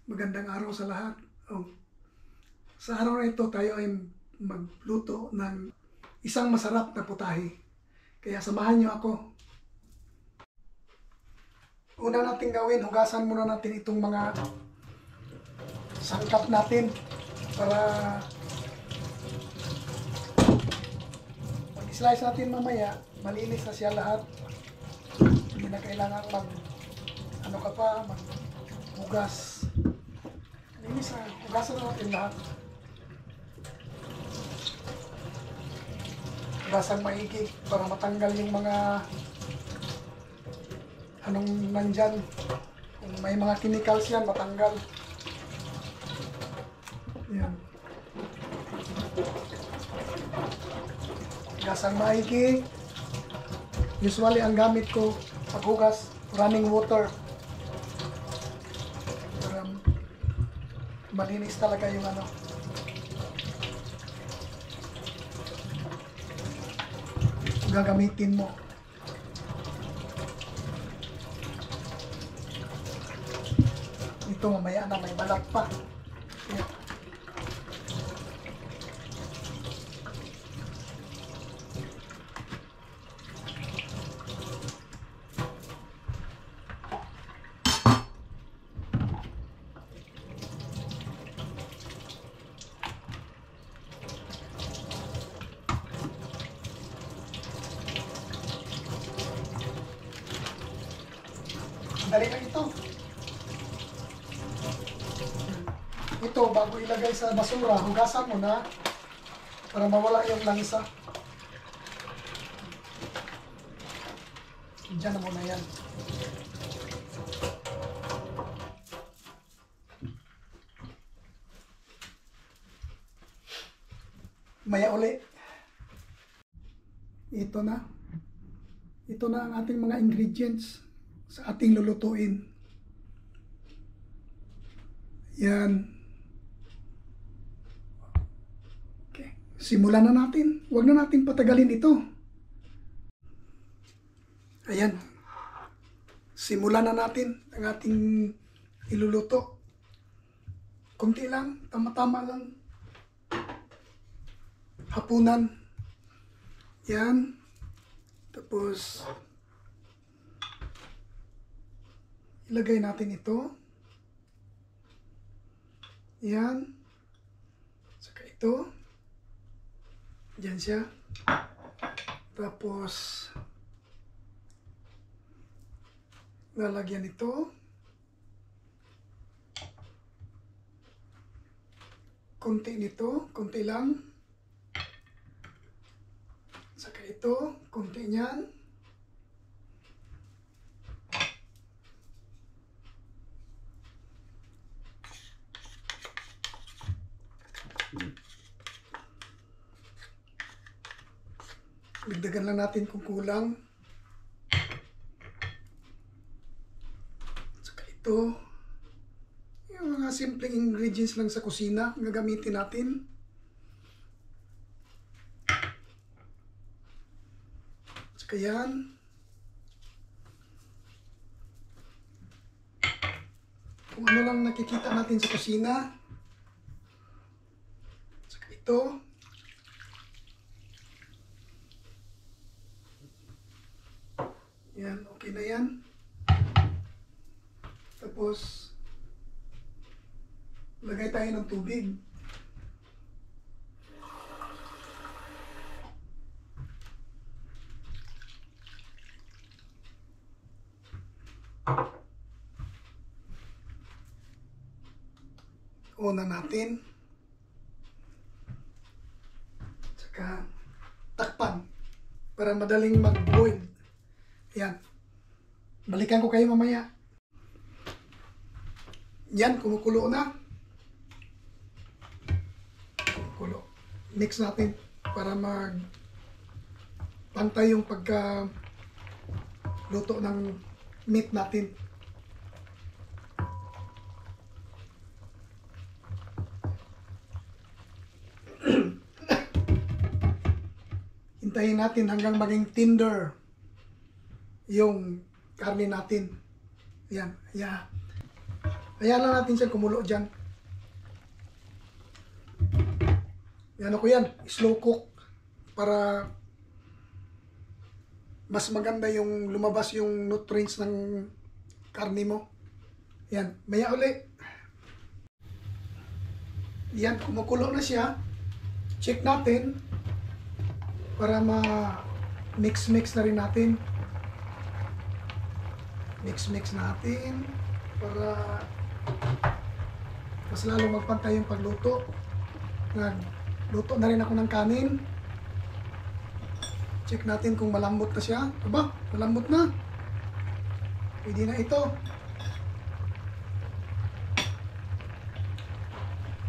Magandang araw sa lahat. Sa araw na ito tayo ay magluto ng isang masarap na putahe. Kaya samahan niyo ako. Una natin gawin, hugasan muna natin itong mga sangkap natin para pag-slice natin mamaya, malinis na siya lahat. Hindi na kailangan maghugas. Linis na, hugasan na natin lahat. Hugasan maigi para matanggal yung mga anong nandyan. Kung may mga chemicals yan, matanggal. Yan. Hugasan maigi. Usually ang gamit ko paghugas, running water. Para malinis talaga yung gagamitin mo. Ito mamaya na may balat pa. Yan. Dali lang ito. Ito, bago ilagay sa basura, hugasan mo na para mawala yung langsa. Diyan na muna yan. Maya uli. Ito na. Ito na ang ating mga ingredients sa ating lulutuin. Yan. Okay. Simulan na natin. Huwag na natin patagalin ito. Ayan. Simulan na natin ang ating iluluto. Kunti lang. Tama-tama lang. Hapunan. Yan. Tapos ilagay natin ito. Yan. Saka ito. Diyan siya. Tapos lalagyan ito. Konti nito. Konti lang. Saka ito. Konti niyan. Dagdagan lang natin kung kulang. Saka ito. Yung mga simpleng ingredients lang sa kusina ang gagamitin natin. Saka yan. Kung ano lang nakikita natin sa kusina. Saka ito. Yan, okay na yan. Tapos, lagay tayo ng tubig. Una natin. Saka, takpan. Para madaling mag-boil. Yan. Balikan ko kayo mamaya. Yan, kumukulo na. Kumukulo. Mix natin para pantay yung pagka luto ng meat natin. Hintayin natin hanggang maging tender yung karne natin. Ayan, Hayaan lang natin siya kumulo dyan. Ano ko yan, slow cook para mas maganda yung lumabas yung nutrients ng karne mo. Yan, maya uli. Yan, kumukulo na siya. Check natin para ma-mix-mix na rin natin. Mix-mix natin para mas lalong magpantay yung pagluto. Nagluto na rin ako ng kanin. Check natin kung malambot na siya. Aba, malambot na. Pwede na ito.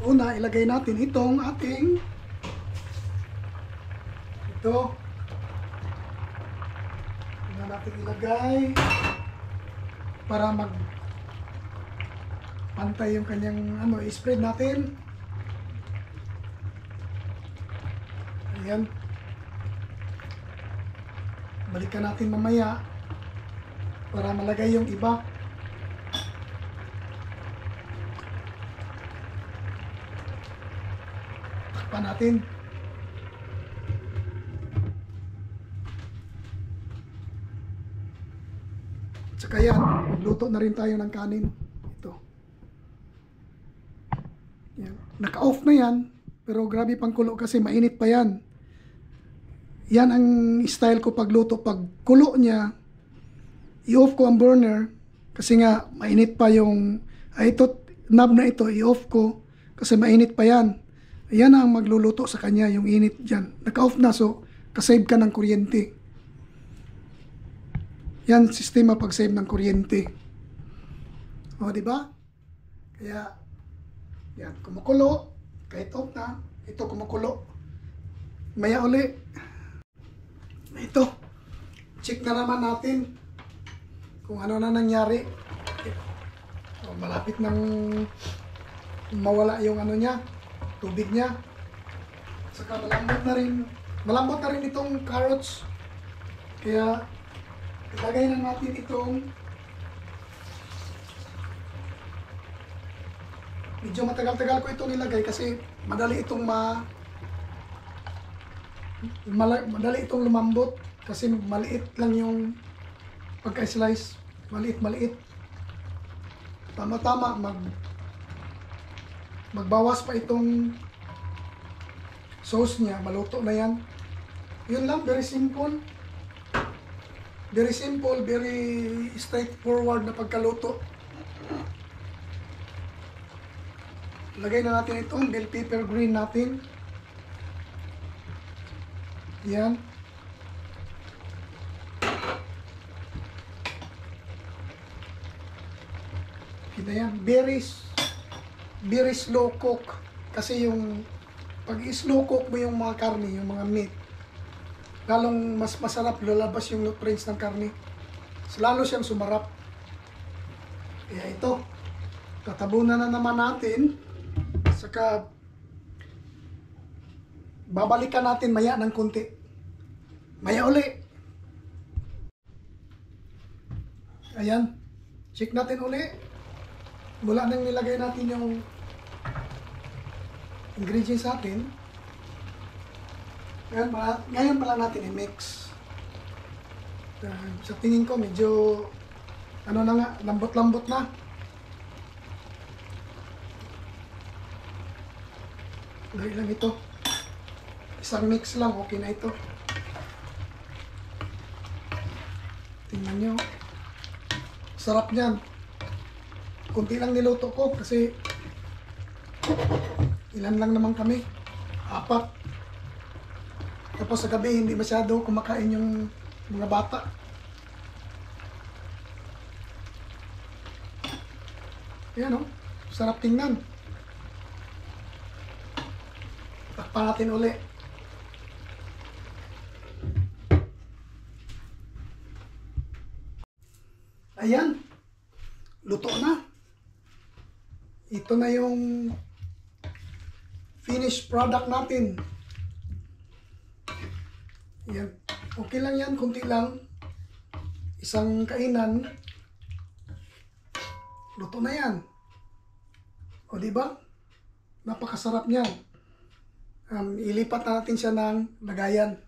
Una, ilagay natin itong ating ito. Una natin ilagay para pantay yung kanyang i-spread natin. Ayan. Balikan natin mamaya para malagay yung iba. Takpan natin. At saka yan, magluto na rin tayo ng kanin. Ito. Yan. Naka-off na yan, pero grabe pang kulo kasi mainit pa yan. Yan ang style ko pagluto. Pag kulo niya, i-off ko ang burner kasi nga mainit pa yung ito, knob na ito, i-off ko kasi mainit pa yan. Yan ang magluluto sa kanya, yung init dyan. Naka-off na, so kasave ka ng kuryente. Yan, sistema pag-save ng kuryente. O, di ba? Kaya, yan, kumukulo. Kahit off na, ito kumukulo. Maya uli. Ito, check na naman natin kung ano na nangyari. So, malapit nang mawala yung niya, tubig niya. Saka malambot na rin itong carrots. Kaya ilagay na natin itong medyo matagal-tagal ko itong ilagay kasi madali itong madali itong lumambot kasi maliit lang yung pagka-slice, maliit. Tama-tama magbawas pa itong sauce niya, maluto na yan. Yun lang, very simple, very straightforward na pagkaluto. Lagay na natin itong bell pepper green natin. Yan. Kita yan. Very slow cook. Kasi yung pag slow cook mo yung mga karne, yung mga meat, lalong mas masarap lalabas yung nutrients ng karne. Lalo siyang sumarap. Kaya ito, tatabunan na naman natin. Saka babalikan natin maya ng konti. Maya uli. Ayan. Check natin uli. Mula nang nilagay natin yung ingredients natin. Ngayon pa lang natin i-mix. Sa tingin ko medyo lambot-lambot na. Dahil lang ito. Isang mix lang, okay na ito. Tingnan nyo. Sarap niyan. Kunti lang niluto ko kasi ilan lang naman kami. 4. Tapos sa gabi hindi masyado kumakain yung mga bata. Yan o. Sarap tingnan. Takpan natin uli. Ayan. Luto na. Ito na yung finished product natin. Yan. Okay lang yan. Kunti lang. Isang kainan. Luto na yan. O di ba? Napakasarap niyan. Ilipat na natin siya ng lagayan.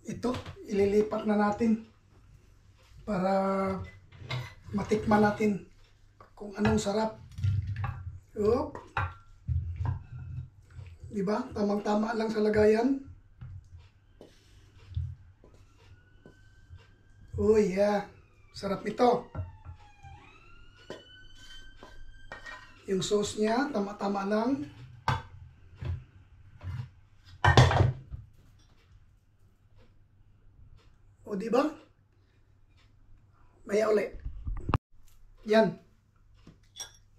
Ito, ililipat na natin para matikman natin kung anong sarap. Oh. Di ba? Tamang-tama lang sa lagayan. Oh yeah, sarap nito. Yung sauce niya, tama-tama lang. O di ba? Maya uli. Yan.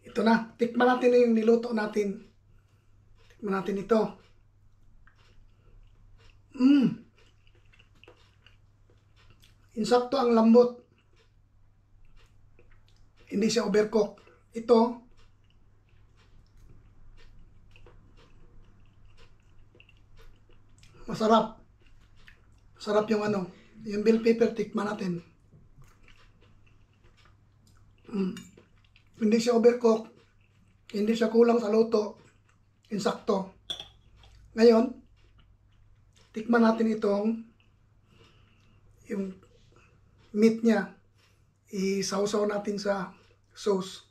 Ito na. Tikman natin na yung niluto natin. Tikman natin ito. Insakto ang lambot. Hindi siya overcook. Ito, masarap. Sarap yung ano. Yung bell pepper, tikman natin. Hindi siya overcook. Hindi siya kulang sa luto. Insakto. Ngayon, tikman natin itong yung meat niya. Isawsaw natin sa sauce.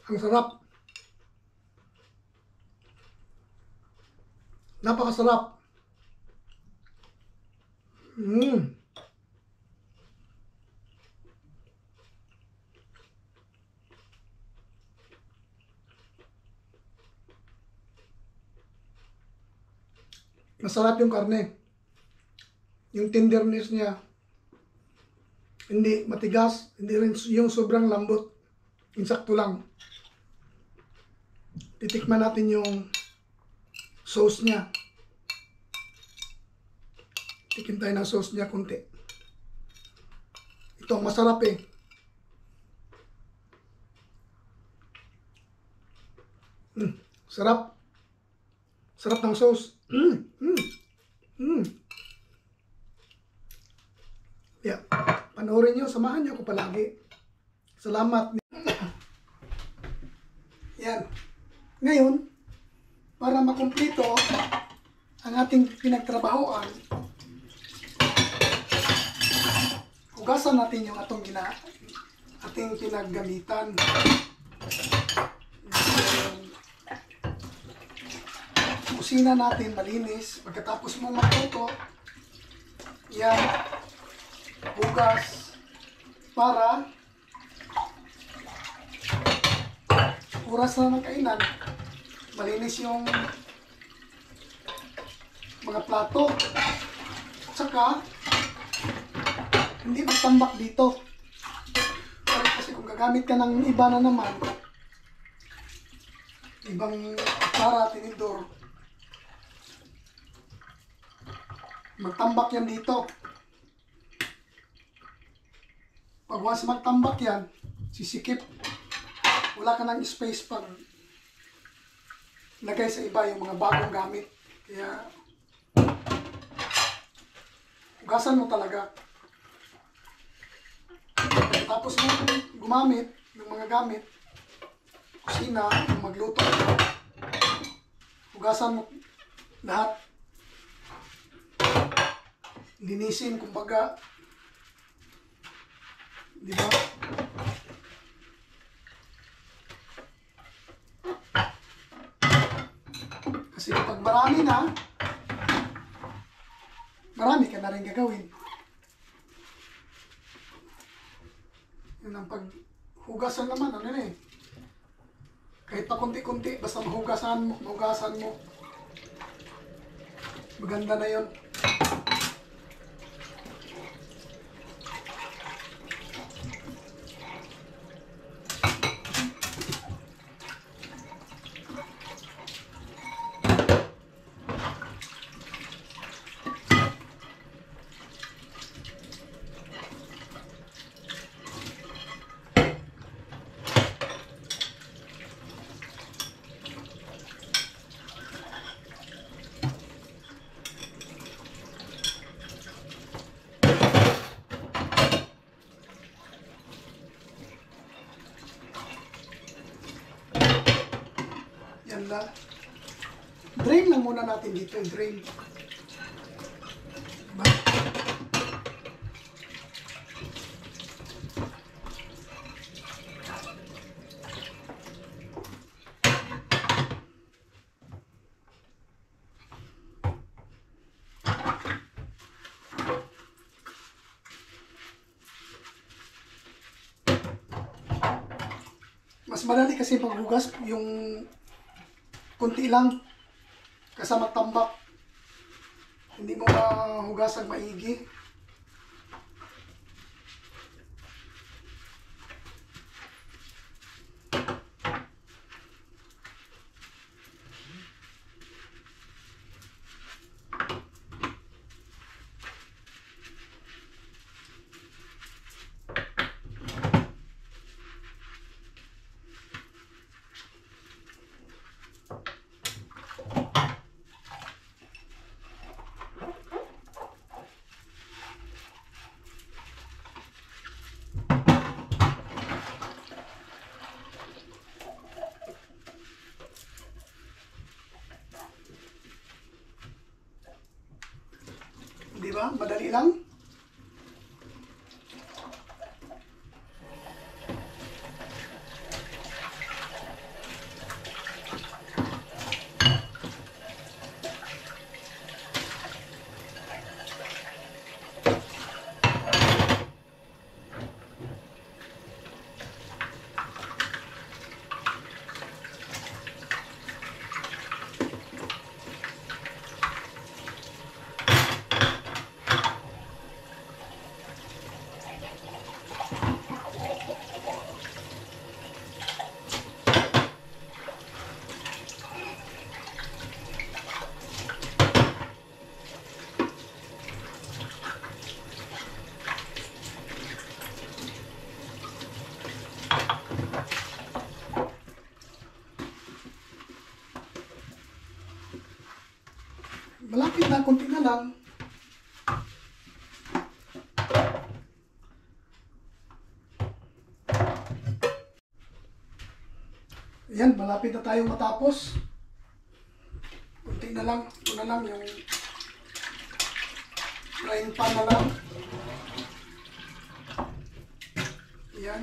Ang sarap. Napakasarap. Masarap yung karne. Yung tenderness niya. Hindi matigas, hindi rin yung sobrang lambot. Insakto lang. Titikman natin yung sauce niya. Tikin tayo ng sauce niya konti. Ito, masarap eh. Sarap. Sarap ng sauce. Yeah. Panoorin nyo, samahan nyo ako palagi. Salamat. Yan. Ngayon, para makumpleto ang ating pinagtrabahoan, hugasan natin yung ating pinaggamitan. Kusina natin malinis. Pagkatapos mong magluto, yan, hugas para oras na ng kainan, malinis yung mga plato. Tsaka hindi magtambak dito. Kasi kung gagamit ka ng iba na naman, ibang kutsara, tinidor, magtambak yan dito. Pag once magtambak yan, sisikip. Wala ka ng space pag lagay sa iba yung mga bagong gamit. Kaya hugasan mo talaga. Tapos mo gumamit ng mga gamit, kusina, magluto, hugasan mo lahat. Linisin, kumbaga. Di ba? Kasi kapag marami na, marami ka na rin gagawin. Yun ang paghugasan naman, ano na eh. Kahit pa kunti-kunti, basta mahugasan mo. Maganda na yun. maganda. Drain lang muna natin dito, drain. Diba? Mas madali kasi paghugas yung kunti lang kasama tambak. Hindi mo mahugasan maigi. Di ba? Madali lang. Malapit na, konti na lang. Ayan, malapit na tayong matapos. Konti na lang. Ito na lang yung frying pan na lang. Ayan.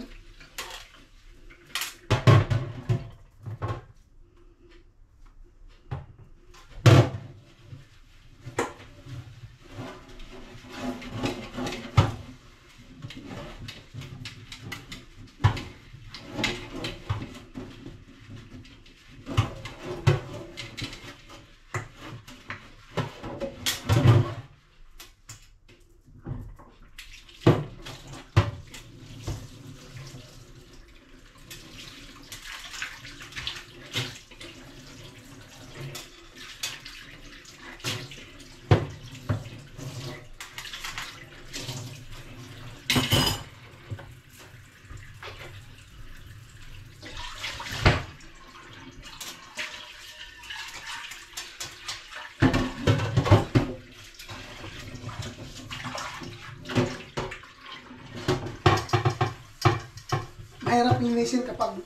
Mahirap linisin kapag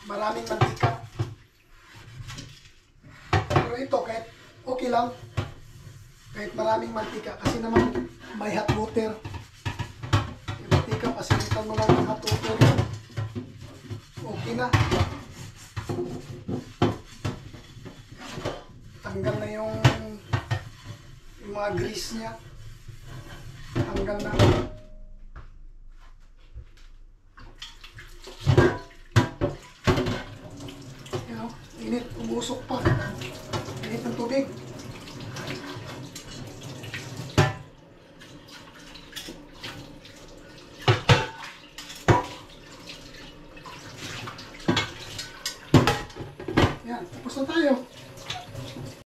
maraming mantika. Pero ito kahit okay lang. Kahit maraming mantika kasi naman may hot water. Yung mantika, pasilitan mo lang ng hot water. Okay na. Tanggal na yung mga grease niya. Tanggal na. Init, umusok pa.